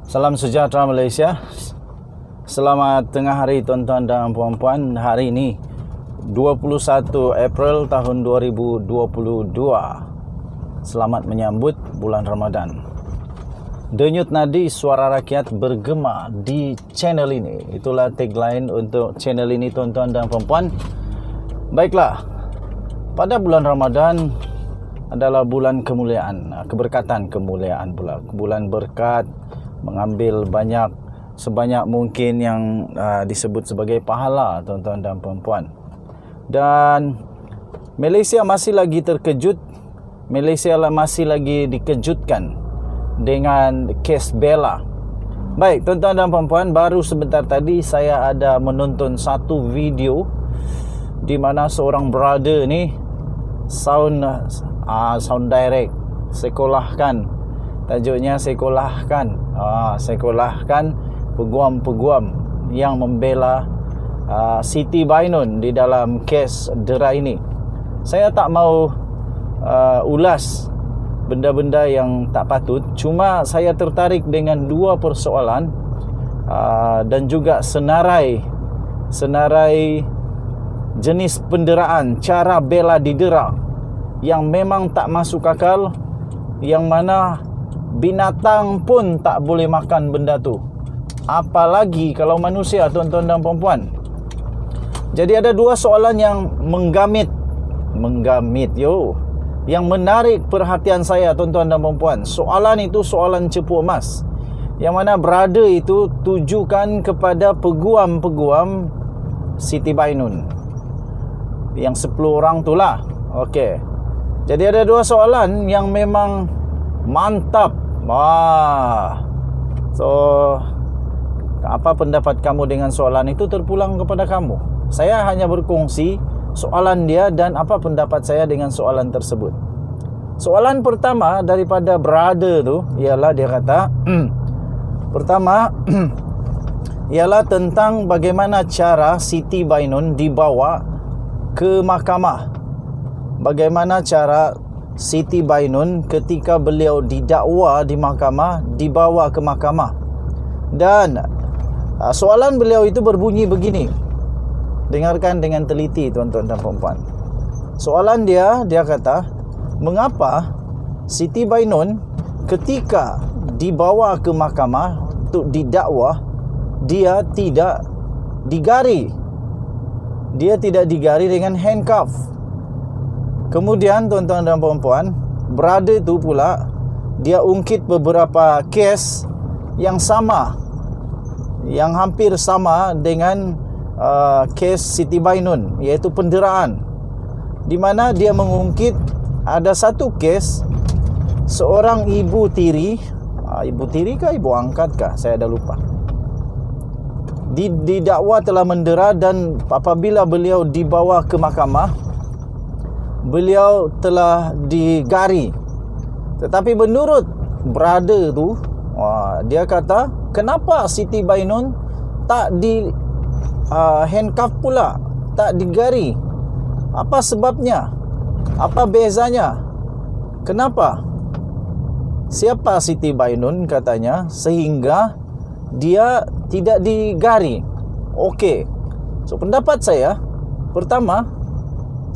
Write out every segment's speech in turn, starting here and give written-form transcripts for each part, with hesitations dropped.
Salam sejahtera Malaysia. Selamat tengah hari tuan-tuan dan puan-puan. Hari ini 21 April tahun 2022. Selamat menyambut bulan Ramadan. Denyut nadi suara rakyat bergema di channel ini. Itulah tagline untuk channel ini tuan-tuan dan puan-puan. Baiklah, pada bulan Ramadan adalah bulan kemuliaan, keberkatan kemuliaan pula. Bulan berkat, mengambil sebanyak mungkin yang disebut sebagai pahala tuan-tuan dan puan-puan. Dan Malaysia masih lagi terkejut, Malaysia masih lagi dikejutkan dengan kes Bella. Baik tuan-tuan dan puan-puan, baru sebentar tadi saya ada menonton satu video di mana seorang brother ni sound direct, sekolahkan, tajuknya sekolahkan peguam-peguam yang membela Siti Bainun di dalam kes dera ini. Saya tak mau ulas benda-benda yang tak patut, cuma saya tertarik dengan dua persoalan dan juga senarai jenis penderaan, cara bela didera yang memang tak masuk akal, yang mana binatang pun tak boleh makan benda tu, apalagi kalau manusia tuan-tuan dan puan-puan. Jadi ada dua soalan yang menggamit yang menarik perhatian saya tuan-tuan dan puan-puan. Soalan itu soalan cepu emas, yang mana brother itu tujukan kepada peguam-peguam Siti Bainun, yang 10 orang itulah. Okey. Jadi ada dua soalan yang memang mantap. So, apa pendapat kamu dengan soalan itu terpulang kepada kamu. Saya hanya berkongsi soalan dia dan apa pendapat saya dengan soalan tersebut. Soalan pertama daripada brother tu ialah dia kata pertama ialah tentang bagaimana cara Siti Bainun dibawa ke mahkamah. Bagaimana cara Siti Bainun ketika beliau didakwa di mahkamah dibawa ke mahkamah. Dan soalan beliau itu berbunyi begini. Dengarkan dengan teliti tuan-tuan dan puan-puan. Soalan dia kata, mengapa Siti Bainun ketika dibawa ke mahkamah untuk didakwa, dia tidak digari. Dia tidak digari dengan handcuff. Kemudian tuan-tuan dan puan-puan, brother tu pula dia ungkit beberapa kes yang sama, yang hampir sama dengan kes Siti Bainun, iaitu penderaan, di mana dia mengungkit ada satu kes seorang ibu tiri kah ibu angkat kah, saya dah lupa, didakwa telah mendera, dan apabila beliau dibawa ke mahkamah, beliau telah digari. Tetapi menurut brother tu, dia kata, kenapa Siti Bainun tak di handcuff pula, tak digari? Apa sebabnya? Apa bezanya? Kenapa? Siapa Siti Bainun katanya sehingga dia tidak digari? Okey. So pendapat saya, pertama,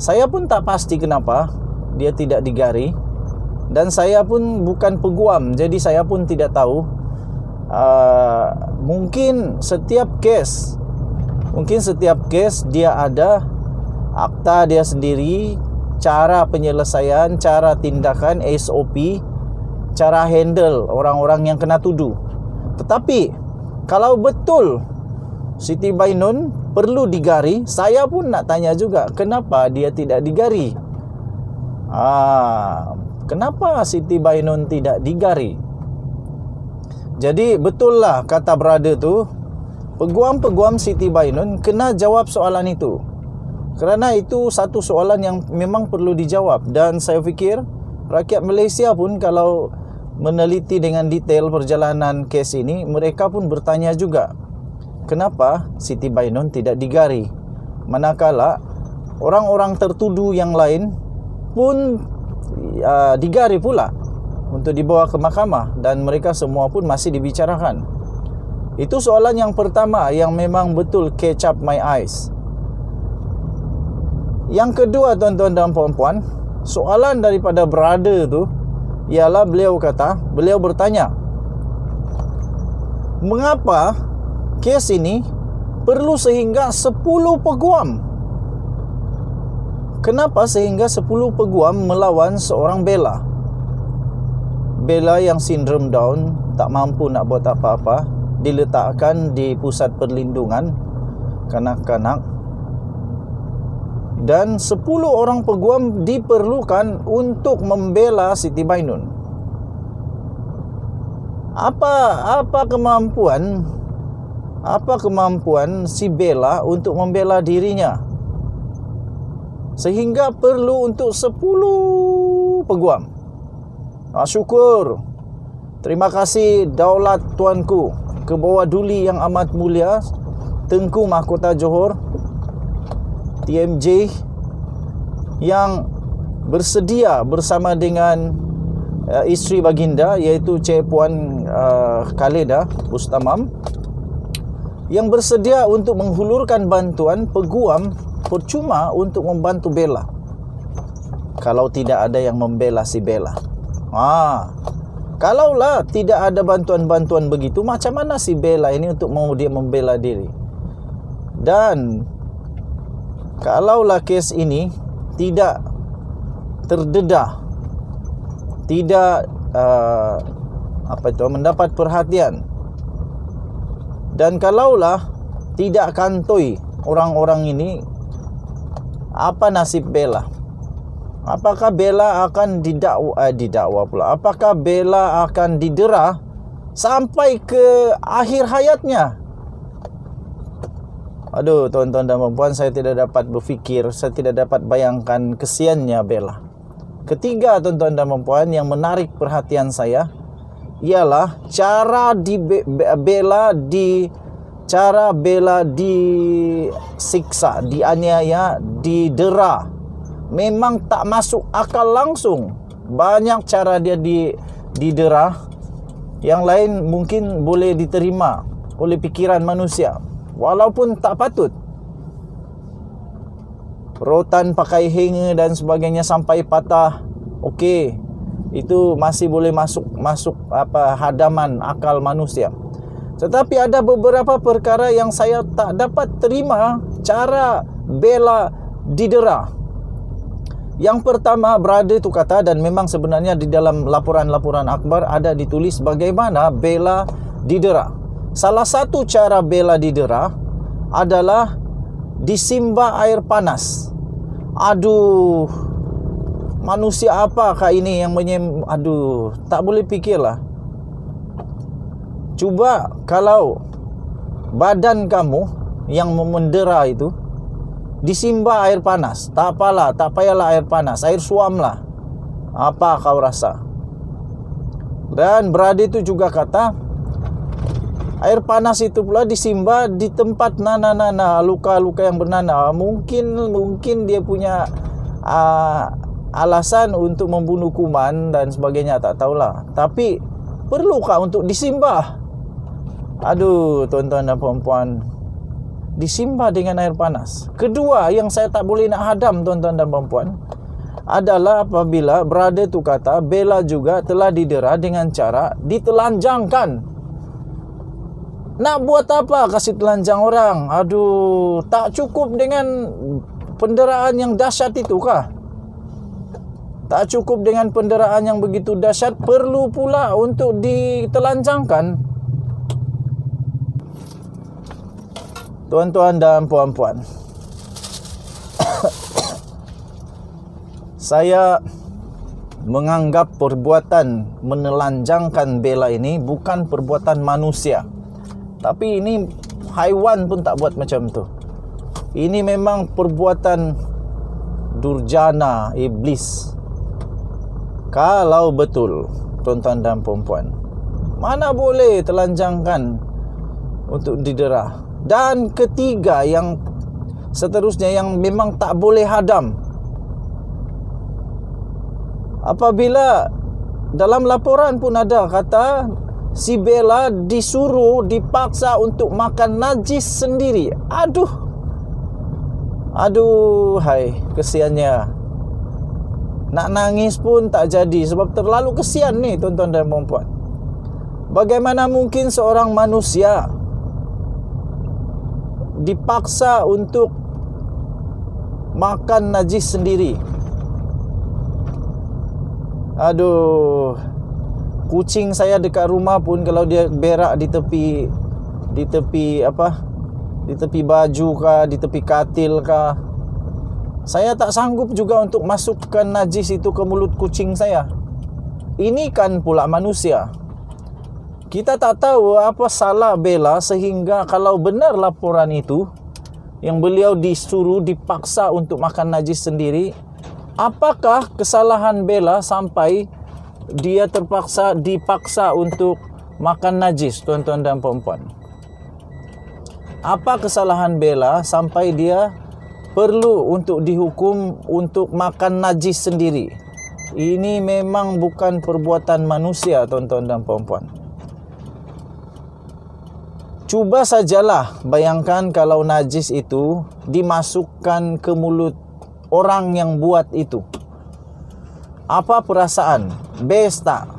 saya pun tak pasti kenapa dia tidak digari, dan saya pun bukan peguam, jadi saya pun tidak tahu. Mungkin setiap kes dia ada akta dia sendiri, cara penyelesaian, cara tindakan, SOP, cara handle orang-orang yang kena tuduh. Tetapi kalau betul Siti Bainun perlu digari, saya pun nak tanya juga, kenapa dia tidak digari? Kenapa Siti Bainun tidak digari? Jadi betul lah kata brother tu, peguam-peguam Siti Bainun kena jawab soalan itu, kerana itu satu soalan yang memang perlu dijawab. Dan saya fikir rakyat Malaysia pun kalau meneliti dengan detail perjalanan kes ini, mereka pun bertanya juga, kenapa Siti Bainun tidak digari, manakala orang-orang tertuduh yang lain pun digari pula. untuk dibawa ke mahkamah dan mereka semua pun masih dibicarakan. Itu soalan yang pertama yang memang betul catch up my eyes. Yang kedua, tuan-tuan dan puan-puan, soalan daripada brother tu ialah beliau bertanya, mengapa kes ini perlu sehingga 10 peguam? Kenapa sehingga 10 peguam melawan seorang Bella? Bella yang sindrom Down, tak mampu nak buat apa-apa, diletakkan di pusat perlindungan kanak-kanak, dan 10 orang peguam diperlukan untuk membela Siti Bainun. Apa kemampuan si Bella untuk membela dirinya sehingga perlu untuk 10 peguam? Syukur. Terima kasih daulat tuanku, Kebawah Duli yang amat mulia Tengku Mahkota Johor, TMJ, yang bersedia bersama dengan isteri baginda iaitu Cik Puan Khaleda Bustamam, yang bersedia untuk menghulurkan bantuan peguam percuma untuk membantu Bella kalau tidak ada yang membela si Bella. Kalaulah tidak ada bantuan-bantuan begitu, macam mana si Bella ini untuk mau dia membela diri? Dan kalaulah kes ini tidak terdedah, tidak mendapat perhatian, dan kalaulah tidak kantoi orang-orang ini, apa nasib Bella? Apakah Bella akan didakwa pula? Apakah Bella akan didera sampai ke akhir hayatnya? Aduh, tuan-tuan dan puan-puan, saya tidak dapat berfikir, saya tidak dapat bayangkan kesiannya Bella. Ketiga, tuan-tuan dan puan-puan, yang menarik perhatian saya ialah cara Bella disiksa, dianiaya, didera. Memang tak masuk akal langsung. Banyak cara dia didera, yang lain mungkin boleh diterima oleh pikiran manusia, walaupun tak patut. Rotan pakai hanger dan sebagainya sampai patah, okey, itu masih boleh masuk hadaman akal manusia. Tetapi ada beberapa perkara yang saya tak dapat terima cara Bella didera. Yang pertama, brother itu kata, dan memang sebenarnya di dalam laporan-laporan akhbar ada ditulis bagaimana Bella didera. Salah satu cara Bella didera adalah disimba air panas. Aduh, manusia apakah ini yang tak boleh fikirlah. Cuba kalau badan kamu yang mendera itu disimba air panas, tak payahlah air panas, air suamlah. Apa kau rasa? Dan brother itu juga kata, air panas itu pula disimba di tempat luka-luka yang bernanah. Mungkin dia punya alasan untuk membunuh kuman dan sebagainya, tak tahulah. Tapi perlukah untuk disimba? Aduh, tuan-tuan dan puan-puan, disimba dengan air panas. Kedua yang saya tak boleh nak hadam, tuan-tuan dan puan-puan, adalah apabila brother tu kata Bella juga telah didera dengan cara ditelanjangkan. Nak buat apa kasih telanjang orang? Aduh, tak cukup dengan penderaan yang dahsyat itu kah? Tak cukup dengan penderaan yang begitu dahsyat, perlu pula untuk ditelanjangkan. Tuan-tuan dan puan-puan, saya menganggap perbuatan menelanjangkan Bella ini bukan perbuatan manusia. Tapi ini haiwan pun tak buat macam tu. Ini memang perbuatan durjana, iblis. Kalau betul, tuan-tuan dan puan-puan, mana boleh telanjangkan untuk didera. Dan ketiga, yang seterusnya yang memang tak boleh hadam, apabila dalam laporan pun ada kata si Bella disuruh, dipaksa untuk makan najis sendiri. Aduh, hai, kesiannya. Nak nangis pun tak jadi sebab terlalu kesian nih tuan-tuan dan puan-puan. Bagaimana mungkin seorang manusia dipaksa untuk makan najis sendiri? Aduh, kucing saya dekat rumah pun kalau dia berak di tepi baju kah, di tepi katil kah, saya tak sanggup juga untuk masukkan najis itu ke mulut kucing saya. Ini kan pula manusia. Kita tak tahu apa salah Bella sehingga kalau benar laporan itu yang beliau disuruh, dipaksa untuk makan najis sendiri, apakah kesalahan Bella sampai dia dipaksa untuk makan najis, tuan-tuan dan puan-puan? Apa kesalahan Bella sampai dia perlu untuk dihukum untuk makan najis sendiri? Ini memang bukan perbuatan manusia, tuan-tuan dan puan-puan. Cuba sajalah bayangkan kalau najis itu dimasukkan ke mulut orang yang buat itu. Apa perasaan? Best tak?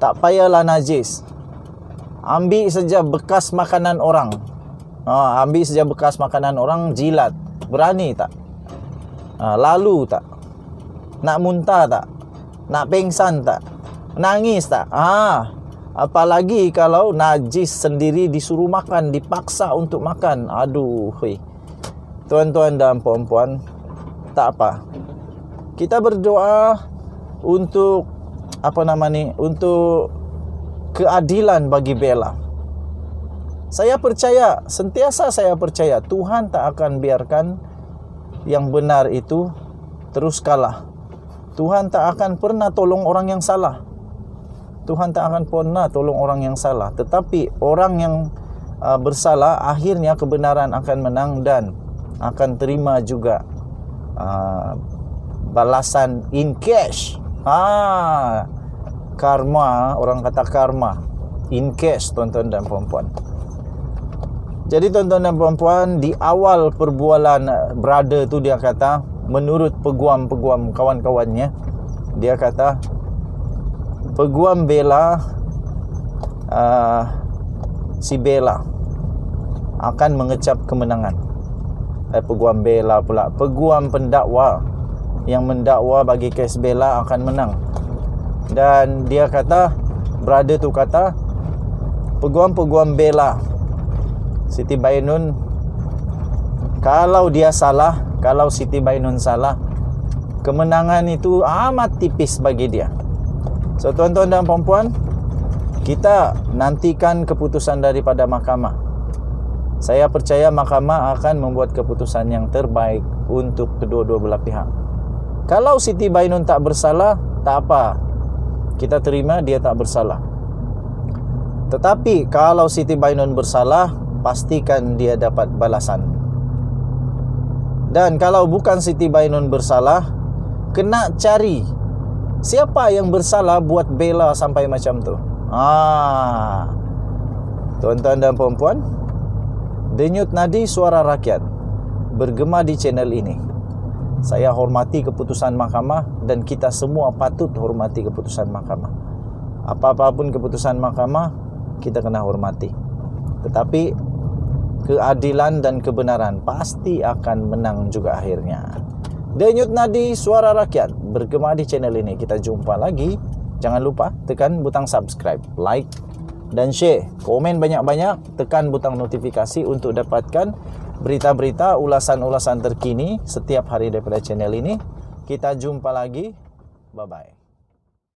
Tak payahlah najis. Ambil saja bekas makanan orang. Ambil saja bekas makanan orang, jilat. Berani tak? Lalu tak? Nak muntah tak? Nak pengsan tak? Nangis tak? Apalagi kalau najis sendiri disuruh makan, dipaksa untuk makan. Aduh, tuan-tuan dan puan-puan, tak apa. Kita berdoa untuk untuk keadilan bagi Bella. Sentiasa saya percaya Tuhan tak akan biarkan yang benar itu terus kalah. Tuhan tak akan pernah tolong orang yang salah. Tuhan tak akan pernah tolong orang yang salah. Tetapi orang yang bersalah, akhirnya kebenaran akan menang dan akan terima juga balasan in cash. Karma, orang kata karma in cash, tuan-tuan dan puan-puan. Jadi tuan-tuan dan puan-puan, di awal perbualan brother tu dia kata, menurut peguam-peguam kawan-kawannya, dia kata peguam Bella, si Bella akan mengecap kemenangan. Peguam Bella pula, peguam pendakwa yang mendakwa bagi kes Bella akan menang. Dan dia kata, brother tu kata, peguam-peguam Bella, Siti Bainun, kalau dia salah, kalau Siti Bainun salah, kemenangan itu amat tipis bagi dia. So tuan-tuan dan puan-puan, kita nantikan keputusan daripada mahkamah. Saya percaya mahkamah akan membuat keputusan yang terbaik untuk kedua-dua belah pihak. Kalau Siti Bainun tak bersalah, tak apa, kita terima dia tak bersalah. Tetapi kalau Siti Bainun bersalah, pastikan dia dapat balasan. Dan kalau bukan Siti Bainun bersalah, kena cari siapa yang bersalah buat Bella sampai macam tu. Tuan-tuan dan puan-puan, denyut nadi suara rakyat bergema di channel ini. Saya hormati keputusan mahkamah dan kita semua patut hormati keputusan mahkamah. Apa-apapun keputusan mahkamah, kita kena hormati. Tetapi keadilan dan kebenaran pasti akan menang juga akhirnya. Denyut nadi suara rakyat bergema di channel ini. Kita jumpa lagi. Jangan lupa tekan butang subscribe, like dan share. Komen banyak-banyak, tekan butang notifikasi untuk dapatkan berita-berita, ulasan-ulasan terkini setiap hari daripada channel ini. Kita jumpa lagi. Bye-bye.